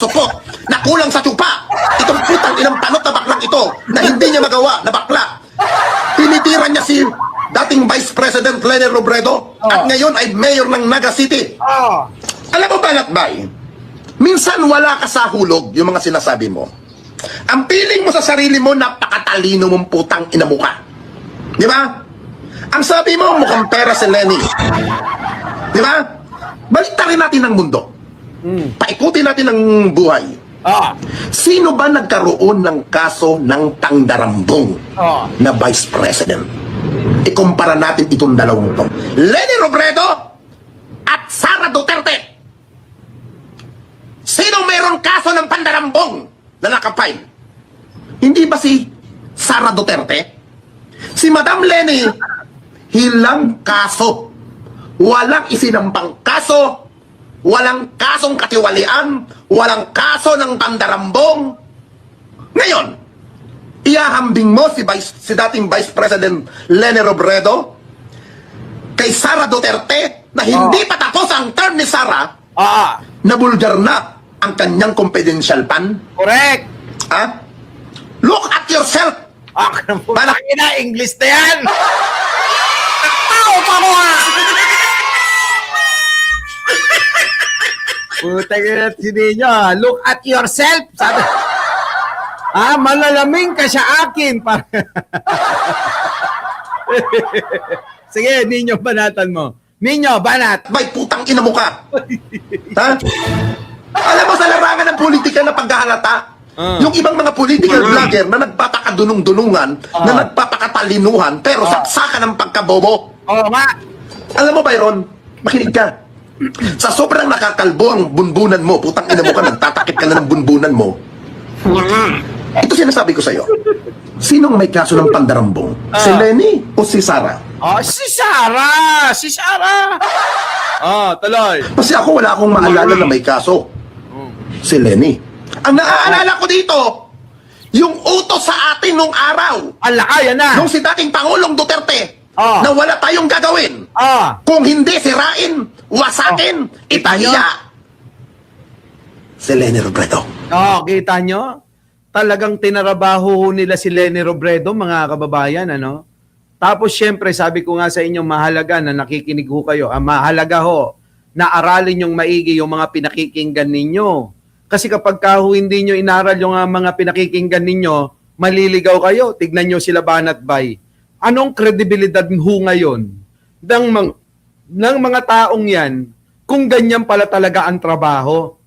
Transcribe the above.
supot na kulang sa tupa. Itong putang inang panot na baklang ito na hindi niya magawa na bakla. Tinitira niya si dating Vice President Leni Robredo at ngayon ay mayor ng Naga City. Alam mo ba, Lakbay? Minsan wala ka sa hulog yung mga sinasabi mo. Ang feeling mo sa sarili mo, napakatalino mong putang ina mo ka. Di ba? Ang sabi mo, mukhang pera si Leni. Di ba? Baliktarin natin ang mundo. Paikutin natin ang buhay. Sino ba nagkaroon ng kaso ng tangdarambong na Vice President? Ikumpara natin itong dalawang ito. Leni Robredo at Sara Duterte. Sino mayroong kaso ng pandarambong na nakapile? Hindi ba si Sara Duterte? Si Madam Leni, hilang kaso. Walang isinampang kaso, walang kasong katiwalian, walang kaso ng pandarambong. Ngayon, ihahambing mo si dating Vice President Leni Robredo kay Sara Duterte na hindi pa tapos ang term ni Sara, nabulgar na ang kanyang confidential fund. Correct. Look at yourself. Malaki na, English na yan. Tao pa mo ha. Puta ka si Ninyo. Look at yourself. Sabi. Malalaming ka sa akin. Sige, Ninyo, banatan mo. Ninyo, banat. May putang ina mo ka. Ha? Alam mo sa larangan ng politika na paghahalata, yung ibang mga political vlogger na nagpapakadunong-dunungan, na nagpapakatalinuhan, pero saksakan ng pagkabobo. Oo nga. Alam mo, Byron, makinig ka. Sa sobrang nakakalbo ang bunbunan mo, putang ina mo ka, nagtatakip ka na ng bunbunan mo. Ito sinasabi ko sa'yo. Sinong may kaso ng pandarambong? Si Leni o si Sara? Si Sara! Si Sara! Tuloy. Kasi ako wala akong maalala na may kaso. Si Leni. Ang naaalala ko dito, yung utos sa atin nung araw. Yan na. Nung si dating Pangulong Duterte, na wala tayong gagawin. Kung hindi sirain, wasakin, itahiya. Si Leni Robredo. Kita nyo? Talagang tinarabaho nila si Leni Robredo, mga kababayan, ano? Tapos syempre, sabi ko nga sa inyo, mahalaga na nakikinig ho kayo. Mahalaga ho na aralin yung maigi yung mga pinakikinggan ninyo. Kasi kapag hindi nyo inaral yung mga pinakikinggan ninyo, maliligaw kayo. Tignan nyo sila Banat Bay. Anong kredibilidad ho ngayon ng mga taong yan kung ganyan pala talaga ang trabaho?